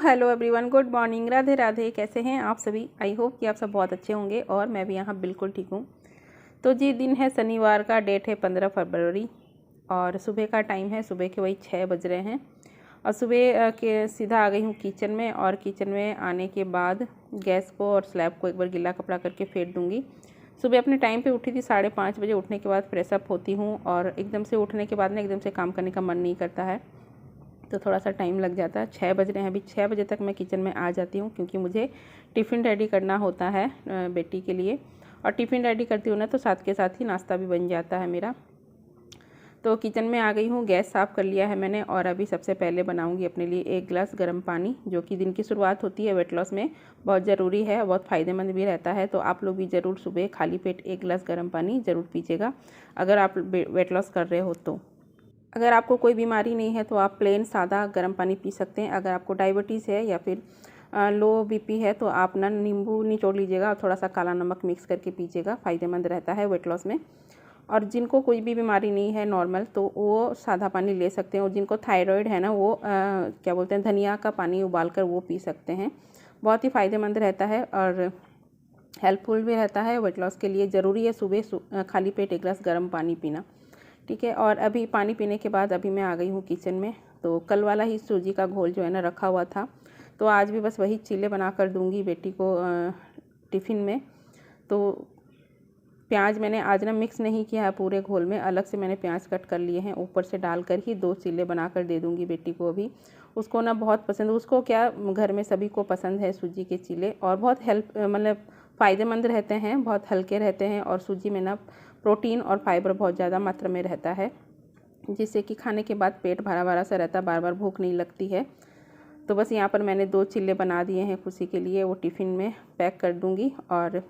Hello everyone, good morning, Radhe Radhe. कैसे हैं आप सभी? आई होप कि आप सब बहुत अच्छे होंगे और मैं भी यहाँ बिल्कुल ठीक हूँ। तो जी दिन है शनिवार का, डेट है 15 फरवरी और सुबह का टाइम है, सुबह के वही 6 बज रहे हैं। और सुबह के सीधा आ गई हूँ किचन में, और किचन में आने के बाद गैस को और स्लैब को एक बार गीला कपड़ा करके फेर दूँगी। सुबह अपने टाइम पे उठी थी, 5:30 बजे। उठने के बाद फ्रेश अप होती हूँ और एकदम से उठने के बाद ना एकदम से काम करने का मन नहीं करता है, तो थोड़ा सा टाइम लग जाता है। 6 बज रहे हैं अभी, 6 बजे तक मैं किचन में आ जाती हूँ क्योंकि मुझे टिफ़िन रेडी करना होता है बेटी के लिए। और टिफ़िन रेडी करती हूँ ना तो साथ के साथ ही नाश्ता भी बन जाता है मेरा। तो किचन में आ गई हूँ, गैस साफ़ कर लिया है मैंने और अभी सबसे पहले बनाऊँगी अपने लिए 1 गिलास गर्म पानी, जो कि दिन की शुरुआत होती है वेट लॉस में, बहुत ज़रूरी है, बहुत फ़ायदेमंद भी रहता है। तो आप लोग भी ज़रूर सुबह खाली पेट 1 गिलास गर्म पानी ज़रूर पीजिएगा अगर आप वेट लॉस कर रहे हो तो। अगर आपको कोई बीमारी नहीं है तो आप प्लेन सादा गर्म पानी पी सकते हैं। अगर आपको डायबिटीज़ है या फिर लो बीपी है तो आप ना नींबू निचोड़ लीजिएगा और थोड़ा सा काला नमक मिक्स करके पीजिएगा, फ़ायदेमंद रहता है वेट लॉस में। और जिनको कोई भी बीमारी नहीं है नॉर्मल, तो वो सादा पानी ले सकते हैं। और जिनको थायराइड है ना, वो क्या बोलते हैं, धनिया का पानी उबाल कर वो पी सकते हैं। बहुत ही फ़ायदेमंद रहता है और हेल्पफुल भी रहता है वेट लॉस के लिए। ज़रूरी है सुबह खाली पेट 1 गिलास गर्म पानी पीना, ठीक है। और अभी पानी पीने के बाद अभी मैं आ गई हूँ किचन में। तो कल वाला ही सूजी का घोल जो है ना रखा हुआ था, तो आज भी बस वही चीले बना कर दूँगी बेटी को टिफ़िन में। तो प्याज मैंने आज ना मिक्स नहीं किया है पूरे घोल में, अलग से मैंने प्याज कट कर लिए हैं, ऊपर से डालकर ही 2 चीले बना कर दे दूँगी बेटी को। अभी उसको ना बहुत पसंद, उसको क्या घर में सभी को पसंद है सूजी के चीले, और बहुत मतलब फ़ायदेमंद रहते हैं, बहुत हल्के रहते हैं। और सूजी में ना प्रोटीन और फाइबर बहुत ज़्यादा मात्रा में रहता है, जिससे कि खाने के बाद पेट भरा भरा सा रहता है, बार बार भूख नहीं लगती है। तो बस यहाँ पर मैंने 2 चिल्ले बना दिए हैं खुशी के लिए, वो टिफ़िन में पैक कर दूँगी। और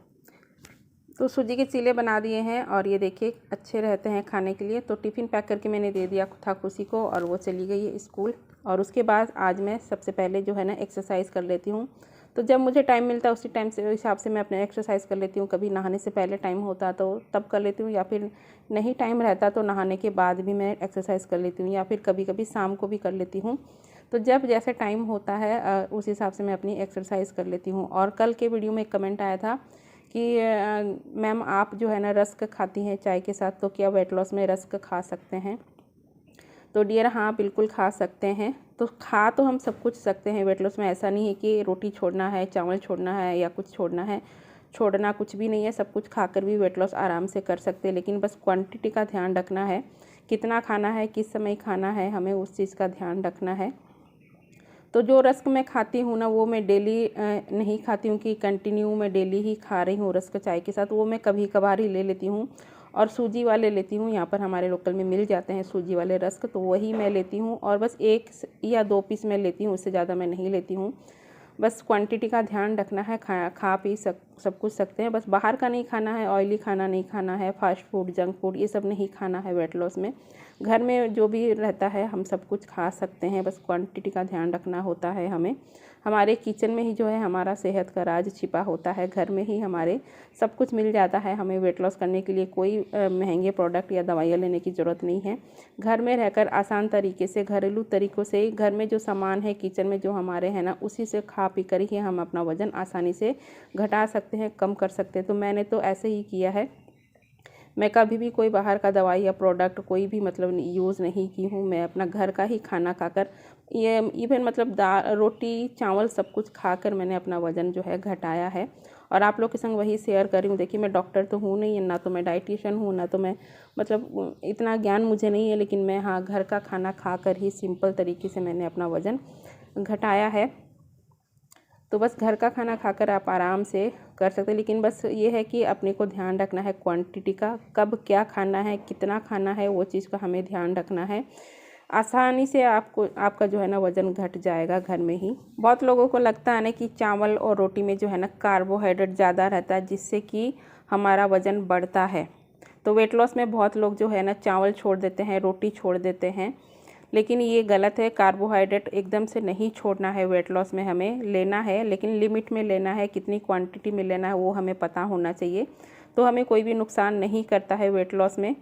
तो सूजी के चीले बना दिए हैं और ये देखिए अच्छे रहते हैं खाने के लिए। तो टिफ़िन पैक करके मैंने दे दिया था खुशी को और वो चली गई है स्कूल। और उसके बाद आज मैं सबसे पहले जो है ना एक्सरसाइज कर लेती हूँ। तो जब मुझे टाइम मिलता है उसी टाइम से हिसाब से मैं अपने एक्सरसाइज कर लेती हूँ। कभी नहाने से पहले टाइम होता तो तब कर लेती हूँ, या फिर नहीं टाइम रहता तो नहाने के बाद भी मैं एक्सरसाइज कर लेती हूँ, या फिर कभी कभी शाम को भी कर लेती हूँ। तो जब जैसे टाइम होता है उस हिसाब से मैं अपनी एक्सरसाइज कर लेती हूँ। और कल के वीडियो में एक कमेंट आया था कि मैम आप जो है ना रस्क खाती हैं चाय के साथ, तो क्या वेट लॉस में रस्क खा सकते हैं? तो डियर हाँ, बिल्कुल खा सकते हैं। तो खा तो हम सब कुछ सकते हैं वेट लॉस में, ऐसा नहीं है कि रोटी छोड़ना है, चावल छोड़ना है या कुछ छोड़ना है। छोड़ना कुछ भी नहीं है, सब कुछ खाकर भी वेट लॉस आराम से कर सकते हैं। लेकिन बस क्वांटिटी का ध्यान रखना है, कितना खाना है, किस समय खाना है, हमें उस चीज़ का ध्यान रखना है। तो जो रस्क मैं खाती हूँ ना, वो मैं डेली नहीं खाती हूँ कि कंटिन्यू मैं डेली ही खा रही हूँ रस्क चाय के साथ, वो मैं कभी कभार ही ले लेती हूँ। और सूजी वाले लेती हूँ, यहाँ पर हमारे लोकल में मिल जाते हैं सूजी वाले रस्क, तो वही मैं लेती हूँ। और बस 1 या 2 पीस मैं लेती हूँ, उससे ज़्यादा मैं नहीं लेती हूँ। बस क्वांटिटी का ध्यान रखना है, खा पी सब कुछ सकते हैं, बस बाहर का नहीं खाना है, ऑयली खाना नहीं खाना है, फास्ट फूड जंक फूड ये सब नहीं खाना है वेट लॉस में। घर में जो भी रहता है हम सब कुछ खा सकते हैं, बस क्वांटिटी का ध्यान रखना होता है हमें। हमारे किचन में ही जो है हमारा सेहत का राज छिपा होता है, घर में ही हमारे सब कुछ मिल जाता है। हमें वेट लॉस करने के लिए कोई महंगे प्रोडक्ट या दवाइयाँ लेने की ज़रूरत नहीं है। घर में रहकर आसान तरीके से, घरेलू तरीक़ों से, घर में जो सामान है किचन में जो हमारे हैं ना, उसी से खा पी कर ही हम अपना वज़न आसानी से घटा सकते हैं, कम कर सकते हैं। तो मैंने तो ऐसे ही किया है, मैं कभी भी कोई बाहर का दवाई या प्रोडक्ट कोई भी मतलब यूज़ नहीं की हूँ। मैं अपना घर का ही खाना खाकर, ये इवन मतलब दाल रोटी चावल सब कुछ खाकर मैंने अपना वज़न जो है घटाया है। और आप लोग के संग वही शेयर कर रही हूँ। देखिए मैं डॉक्टर तो हूँ नहीं, ना तो मैं डाइटिशियन हूँ, ना तो मैं मतलब इतना ज्ञान मुझे नहीं है, लेकिन मैं हाँ घर का खाना खाकर ही सिंपल तरीके से मैंने अपना वज़न घटाया है। तो बस घर का खाना खाकर आप आराम से कर सकते हैं, लेकिन बस ये है कि अपने को ध्यान रखना है क्वांटिटी का, कब क्या खाना है, कितना खाना है, वो चीज़ का हमें ध्यान रखना है। आसानी से आपका जो है ना वज़न घट जाएगा घर में ही। बहुत लोगों को लगता है ना कि चावल और रोटी में जो है ना कार्बोहाइड्रेट ज़्यादा रहता है, जिससे कि हमारा वज़न बढ़ता है। तो वेट लॉस में बहुत लोग जो है ना चावल छोड़ देते हैं, रोटी छोड़ देते हैं। लेकिन ये गलत है। कार्बोहाइड्रेट एकदम से नहीं छोड़ना है, वेट लॉस में हमें लेना है, लेकिन लिमिट में लेना है। कितनी क्वांटिटी में लेना है वो हमें पता होना चाहिए। तो हमें कोई भी नुकसान नहीं करता है वेट लॉस में।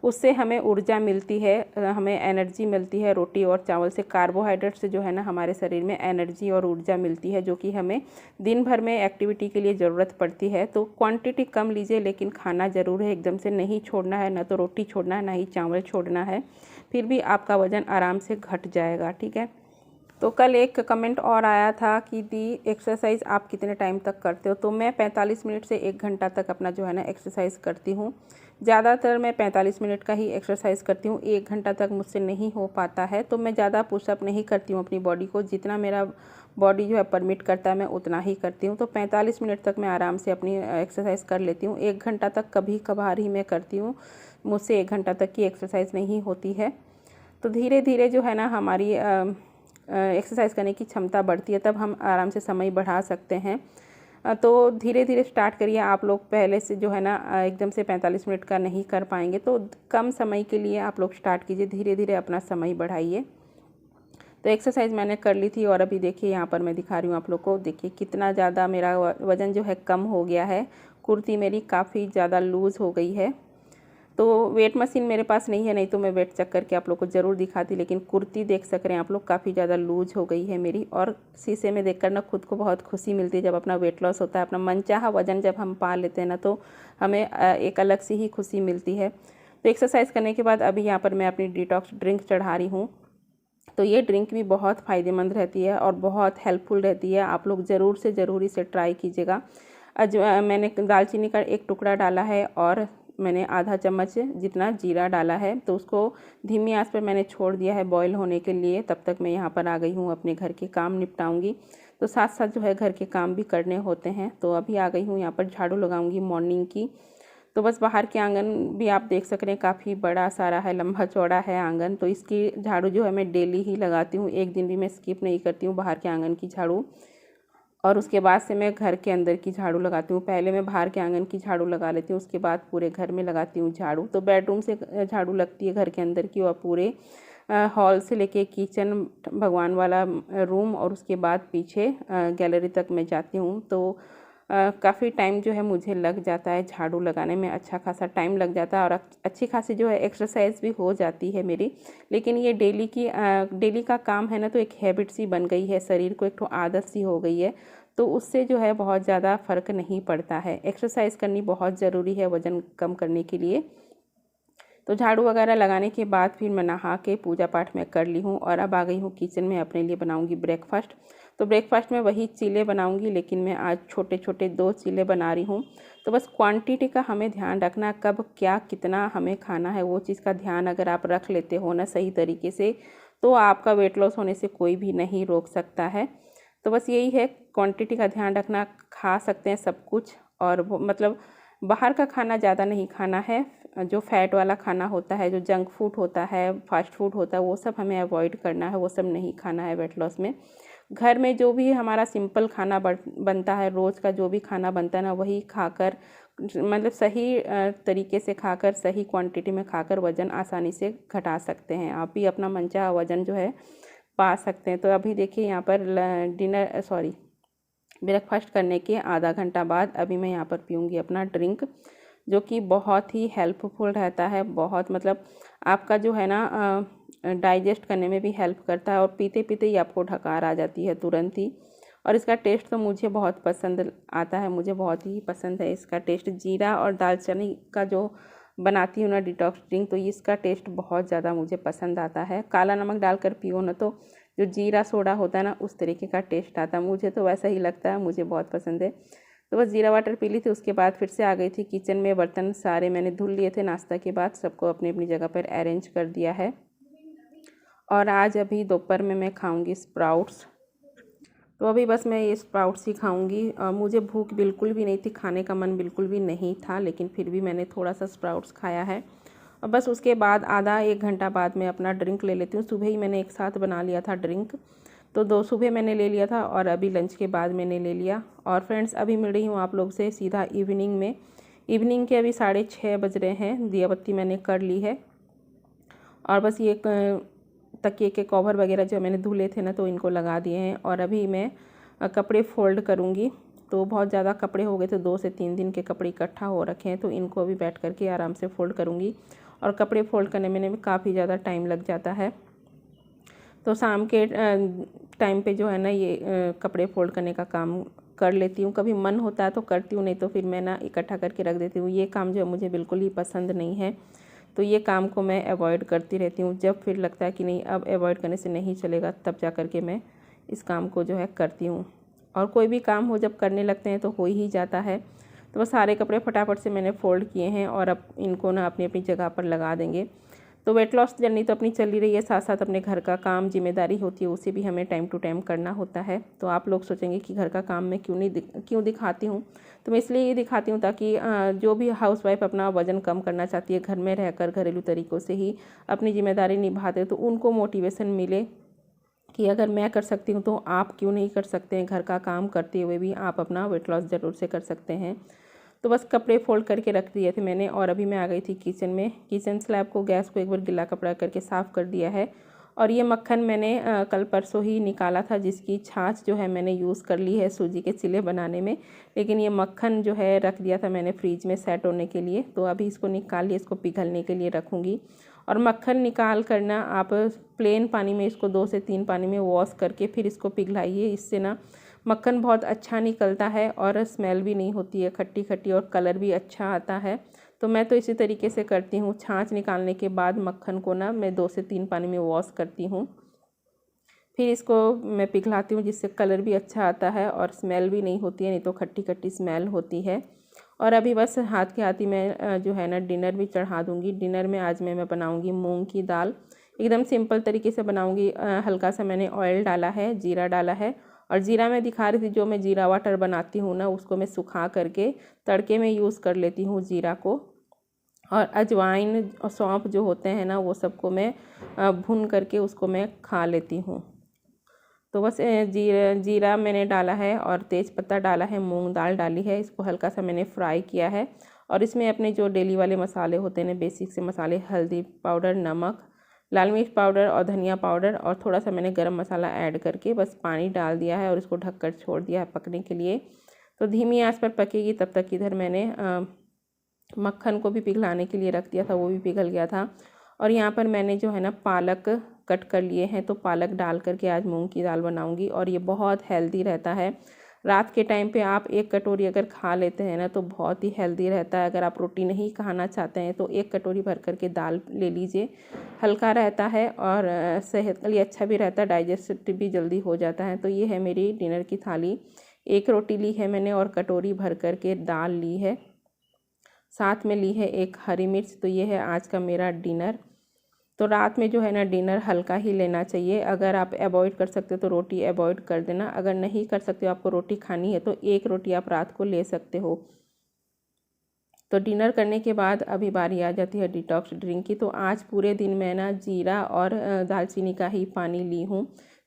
उससे हमें ऊर्जा मिलती है, हमें एनर्जी मिलती है। रोटी और चावल से, कार्बोहाइड्रेट से जो है ना हमारे शरीर में एनर्जी और ऊर्जा मिलती है, जो कि हमें दिन भर में एक्टिविटी के लिए ज़रूरत पड़ती है। तो क्वांटिटी कम लीजिए, लेकिन खाना ज़रूर है, एकदम से नहीं छोड़ना है। ना तो रोटी छोड़ना है, ना ही चावल छोड़ना है, फिर भी आपका वज़न आराम से घट जाएगा। ठीक है। तो कल एक कमेंट और आया था कि दी एक्सरसाइज आप कितने टाइम तक करते हो। तो मैं 45 मिनट से 1 घंटा तक अपना जो है ना एक्सरसाइज करती हूँ। ज़्यादातर मैं 45 मिनट का ही एक्सरसाइज करती हूँ। 1 घंटा तक मुझसे नहीं हो पाता है, तो मैं ज़्यादा पुशअप नहीं करती हूँ अपनी बॉडी को। जितना मेरा बॉडी जो है परमिट करता है मैं उतना ही करती हूँ। तो 45 मिनट तक मैं आराम से अपनी एक्सरसाइज कर लेती हूँ। 1 घंटा तक कभी कभार ही मैं करती हूँ, मुझसे 1 घंटा तक की एक्सरसाइज नहीं होती है। तो धीरे धीरे जो है ना हमारी एक्सरसाइज करने की क्षमता बढ़ती है, तब हम आराम से समय बढ़ा सकते हैं। तो धीरे धीरे स्टार्ट करिए। आप लोग पहले से जो है ना एकदम से 45 मिनट का नहीं कर पाएंगे, तो कम समय के लिए आप लोग स्टार्ट कीजिए, धीरे धीरे अपना समय बढ़ाइए। तो एक्सरसाइज मैंने कर ली थी और अभी देखिए यहाँ पर मैं दिखा रही हूँ आप लोग को। देखिए कितना ज़्यादा मेरा वज़न जो है कम हो गया है। कुर्ती मेरी काफ़ी ज़्यादा लूज़ हो गई है। तो वेट मशीन मेरे पास नहीं है, नहीं तो मैं वेट चेक करके आप लोग को ज़रूर दिखाती। लेकिन कुर्ती देख सक रहे हैं आप लोग, काफ़ी ज़्यादा लूज हो गई है मेरी। और शीशे में देखकर ना खुद को बहुत खुशी मिलती है जब अपना वेट लॉस होता है। अपना मनचाहा वज़न जब हम पा लेते हैं ना, तो हमें एक अलग सी ही खुशी मिलती है। तो एक्सरसाइज करने के बाद अभी यहाँ पर मैं अपनी डिटॉक्स ड्रिंक चढ़ा रही हूँ। तो ये ड्रिंक भी बहुत फ़ायदेमंद रहती है और बहुत हेल्पफुल रहती है। आप लोग ज़रूर से ज़रूर इसे ट्राई कीजिएगा। मैंने दालचीनी का 1 टुकड़ा डाला है और मैंने आधा चम्मच जितना जीरा डाला है। तो उसको धीमी आंच पर मैंने छोड़ दिया है बॉईल होने के लिए। तब तक मैं यहाँ पर आ गई हूँ, अपने घर के काम निपटाऊंगी। तो साथ साथ जो है घर के काम भी करने होते हैं। तो अभी आ गई हूँ यहाँ पर, झाड़ू लगाऊंगी मॉर्निंग की। तो बस बाहर के आंगन भी आप देख सक रहे हैं, काफ़ी बड़ा सारा है, लंबा चौड़ा है आंगन। तो इसकी झाड़ू जो है मैं डेली ही लगाती हूँ, एक दिन भी मैं स्किप नहीं करती हूँ बाहर के आंगन की झाड़ू। और उसके बाद से मैं घर के अंदर की झाड़ू लगाती हूँ। पहले मैं बाहर के आंगन की झाड़ू लगा लेती हूँ, उसके बाद पूरे घर में लगाती हूँ झाड़ू। तो बेडरूम से झाड़ू लगती है घर के अंदर की, और पूरे हॉल से लेके किचन, भगवान वाला रूम, और उसके बाद पीछे गैलरी तक मैं जाती हूँ। तो काफ़ी टाइम जो है मुझे लग जाता है झाड़ू लगाने में, अच्छा खासा टाइम लग जाता है। और अच्छी खासी जो है एक्सरसाइज भी हो जाती है मेरी। लेकिन ये डेली का काम है ना, तो एक हैबिट सी बन गई है, शरीर को एक तो आदत सी हो गई है। तो उससे जो है बहुत ज़्यादा फ़र्क नहीं पड़ता है। एक्सरसाइज करनी बहुत ज़रूरी है वज़न कम करने के लिए। तो झाड़ू वगैरह लगाने के बाद फिर मैं नहा के पूजा पाठ में कर ली हूँ, और अब आ गई हूँ किचन में, अपने लिए बनाऊँगी ब्रेकफास्ट। तो ब्रेकफास्ट में वही चीले बनाऊँगी, लेकिन मैं आज छोटे छोटे 2 चीले बना रही हूँ। तो बस क्वांटिटी का हमें ध्यान रखना, कब क्या कितना हमें खाना है वो चीज़ का ध्यान अगर आप रख लेते हो ना सही तरीके से, तो आपका वेट लॉस होने से कोई भी नहीं रोक सकता है। तो बस यही है, क्वांटिटी का ध्यान रखना। खा सकते हैं सब कुछ, और मतलब बाहर का खाना ज़्यादा नहीं खाना है। जो फैट वाला खाना होता है, जो जंक फूड होता है, फास्ट फूड होता है, वो सब हमें अवॉइड करना है, वो सब नहीं खाना है वेट लॉस में। घर में जो भी हमारा सिंपल खाना बनता है, रोज़ का जो भी खाना बनता है ना, वही खाकर, मतलब सही तरीके से खाकर, सही क्वांटिटी में खाकर वज़न आसानी से घटा सकते हैं। आप भी अपना मनचाहा वज़न जो है पा सकते हैं। तो अभी देखिए यहाँ पर ब्रेकफास्ट करने के आधा घंटा बाद अभी मैं यहाँ पर पीऊँगी अपना ड्रिंक, जो कि बहुत ही हेल्पफुल रहता है। बहुत मतलब आपका जो है ना डाइजेस्ट करने में भी हेल्प करता है, और पीते पीते ही आपको ढकार आ जाती है तुरंत ही। और इसका टेस्ट तो मुझे बहुत पसंद आता है, मुझे बहुत ही पसंद है इसका टेस्ट। जीरा और दालचीनी का जो बनाती हूँ ना डिटॉक्स ड्रिंक, तो इसका टेस्ट बहुत ज़्यादा मुझे पसंद आता है। काला नमक डालकर पियो ना, तो जो जीरा सोडा होता है ना, उस तरीके का टेस्ट आता है। मुझे तो वैसा ही लगता है, मुझे बहुत पसंद है। तो बस जीरा वाटर पी ली थी, उसके बाद फिर से आ गई थी किचन में। बर्तन सारे मैंने धुल लिए थे नाश्ता के बाद, सबको अपनी अपनी जगह पर अरेंज कर दिया है। और आज अभी दोपहर में मैं खाऊंगी स्प्राउट्स। तो अभी बस मैं ये स्प्राउट्स ही खाऊंगी। मुझे भूख बिल्कुल भी नहीं थी, खाने का मन बिल्कुल भी नहीं था, लेकिन फिर भी मैंने थोड़ा सा स्प्राउट्स खाया है। और बस उसके बाद आधा 1 घंटा बाद मैं अपना ड्रिंक ले लेती हूँ। सुबह ही मैंने एक साथ बना लिया था ड्रिंक, तो 2 सुबह मैंने ले लिया था और अभी लंच के बाद मैंने ले लिया। और फ्रेंड्स अभी मिल रही हूँ आप लोग से सीधा इवनिंग में। इवनिंग के अभी 6:30 बज रहे हैं, दिया बत्ती मैंने कर ली है। और बस ये तकिए के कवर वगैरह जो मैंने धुले थे ना, तो इनको लगा दिए हैं। और अभी मैं कपड़े फ़ोल्ड करूँगी। तो बहुत ज़्यादा कपड़े हो गए थे, 2 से 3 दिन के कपड़े इकट्ठा हो रखे हैं, तो इनको अभी बैठ कर के आराम से फ़ोल्ड करूँगी। और कपड़े फ़ोल्ड करने में काफ़ी ज़्यादा टाइम लग जाता है, तो शाम के टाइम पे जो है ना ये कपड़े फ़ोल्ड करने का काम कर लेती हूँ। कभी मन होता है तो करती हूँ, नहीं तो फिर मैं ना इकट्ठा करके रख देती हूँ। ये काम जो है मुझे बिल्कुल ही पसंद नहीं है, तो ये काम को मैं अवॉइड करती रहती हूँ। जब फिर लगता है कि नहीं अब अवॉइड करने से नहीं चलेगा, तब जा कर के मैं इस काम को जो है करती हूँ। और कोई भी काम हो जब करने लगते हैं तो हो ही जाता है। तो बस सारे कपड़े फटाफट से मैंने फ़ोल्ड किए हैं और अब इनको ना अपनी अपनी जगह पर लगा देंगे। तो वेट लॉस जर्नी तो अपनी चल ही रही है, साथ साथ अपने घर का काम जिम्मेदारी होती है, उसे भी हमें टाइम टू टाइम करना होता है। तो आप लोग सोचेंगे कि घर का काम मैं क्यों दिखाती हूँ, तो मैं इसलिए ये दिखाती हूँ ताकि जो भी हाउसवाइफ अपना वज़न कम करना चाहती है, घर में रहकर घरेलू तरीक़ों से ही अपनी जिम्मेदारी निभाते, तो उनको मोटिवेशन मिले कि अगर मैं कर सकती हूँ तो आप क्यों नहीं कर सकते हैं। घर का काम करते हुए भी आप अपना वेट लॉस ज़रूर से कर सकते हैं। तो बस कपड़े फ़ोल्ड करके रख दिए थे मैंने, और अभी मैं आ गई थी किचन में। किचन स्लैब को, गैस को एक बार गिला कपड़ा करके साफ़ कर दिया है। और ये मक्खन मैंने कल परसों ही निकाला था, जिसकी छाछ जो है मैंने यूज़ कर ली है सूजी के चिल्ले बनाने में। लेकिन ये मक्खन जो है रख दिया था मैंने फ्रीज में सेट होने के लिए, तो अभी इसको निकाल लिए, इसको पिघलने के लिए रखूँगी। और मक्खन निकाल कर ना आप प्लेन पानी में इसको 2 से 3 पानी में वॉश करके फिर इसको पिघलाइए। इससे ना मक्खन बहुत अच्छा निकलता है और स्मेल भी नहीं होती है खट्टी खट्टी, और कलर भी अच्छा आता है। तो मैं तो इसी तरीके से करती हूँ। छाछ निकालने के बाद मक्खन को ना मैं 2 से 3 पानी में वॉश करती हूँ, फिर इसको मैं पिघलाती हूँ, जिससे कलर भी अच्छा आता है और स्मेल भी नहीं होती है, नहीं तो खट्टी खट्टी स्मेल होती है। और अभी बस हाथ के हाथ ही मैं जो है ना डिनर भी चढ़ा दूँगी। डिनर में आज मैं बनाऊँगी मूंग की दाल, एकदम सिंपल तरीके से बनाऊँगी। हल्का सा मैंने ऑयल डाला है, जीरा डाला है, और जीरा मैं दिखा रही थी जो मैं जीरा वाटर बनाती हूँ ना, उसको मैं सुखा करके तड़के में यूज़ कर लेती हूँ जीरा को। और अजवाइन और सौंफ जो होते हैं ना, वो सबको मैं भून करके उसको मैं खा लेती हूँ। तो बस जीरा मैंने डाला है और तेज़ पत्ता डाला है, मूंग दाल डाली है, इसको हल्का सा मैंने फ्राई किया है। और इसमें अपने जो डेली वाले मसाले होते हैं, बेसिक से मसाले, हल्दी पाउडर, नमक, लाल मिर्च पाउडर और धनिया पाउडर, और थोड़ा सा मैंने गरम मसाला ऐड करके बस पानी डाल दिया है और इसको ढककर छोड़ दिया है पकने के लिए। तो धीमी आंच पर पकेगी, तब तक इधर मैंने मक्खन को भी पिघलाने के लिए रख दिया था, वो भी पिघल गया था। और यहाँ पर मैंने जो है ना पालक कट कर लिए हैं, तो पालक डाल करके आज मूंग की दाल बनाऊंगी। और ये बहुत हेल्दी रहता है। रात के टाइम पे आप 1 कटोरी अगर खा लेते हैं ना, तो बहुत ही हेल्दी रहता है। अगर आप रोटी नहीं खाना चाहते हैं तो 1 कटोरी भर करके दाल ले लीजिए, हल्का रहता है और सेहत के लिए अच्छा भी रहता है, डाइजेस्ट भी जल्दी हो जाता है। तो ये है मेरी डिनर की थाली। 1 रोटी ली है मैंने और कटोरी भर करके दाल ली है, साथ में ली है 1 हरी मिर्च। तो ये है आज का मेरा डिनर। तो रात में जो है ना डिनर हल्का ही लेना चाहिए। अगर आप अवॉइड कर सकते हो तो रोटी अवॉइड कर देना, अगर नहीं कर सकते हो, आपको रोटी खानी है, तो 1 रोटी आप रात को ले सकते हो। तो डिनर करने के बाद अभी बारी आ जाती है डिटॉक्स ड्रिंक की। तो आज पूरे दिन मैं ना जीरा और दालचीनी का ही पानी ली हूँ।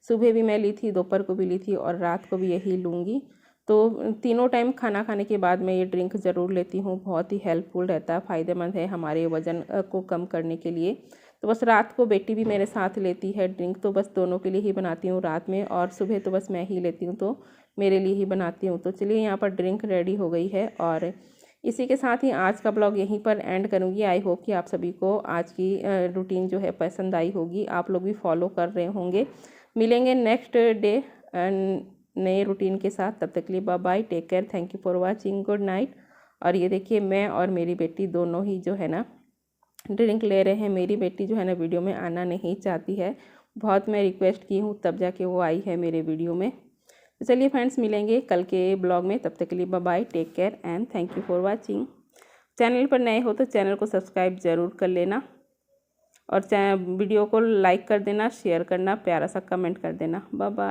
सुबह भी मैं ली थी, दोपहर को भी ली थी और रात को भी यही लूँगी। तो तीनों टाइम खाना खाने के बाद मैं ये ड्रिंक ज़रूर लेती हूँ। बहुत ही हेल्पफुल रहता है, फ़ायदेमंद है हमारे वज़न को कम करने के लिए। तो बस रात को बेटी भी मेरे साथ लेती है ड्रिंक, तो बस दोनों के लिए ही बनाती हूँ रात में, और सुबह तो बस मैं ही लेती हूँ, तो मेरे लिए ही बनाती हूँ। तो चलिए यहाँ पर ड्रिंक रेडी हो गई है, और इसी के साथ ही आज का ब्लॉग यहीं पर एंड करूँगी। आई होप कि आप सभी को आज की रूटीन जो है पसंद आई होगी, आप लोग भी फॉलो कर रहे होंगे। मिलेंगे नेक्स्ट डे नए रूटीन के साथ, तब तक के लिए bye bye, take care, thank you for watching, good night. और ये देखिए मैं और मेरी बेटी दोनों ही जो है ना ड्रिंक ले रहे हैं। मेरी बेटी जो है ना वीडियो में आना नहीं चाहती है, बहुत मैं रिक्वेस्ट की हूँ तब जाके वो आई है मेरे वीडियो में। तो चलिए फ्रेंड्स, मिलेंगे कल के ब्लॉग में, तब तक के लिए bye bye, take care and thank you for watching. Channel पर नए हो तो चैनल को सब्सक्राइब ज़रूर कर लेना, और वीडियो को लाइक कर देना, शेयर करना, प्यारा सा कमेंट कर देना। Bye bye.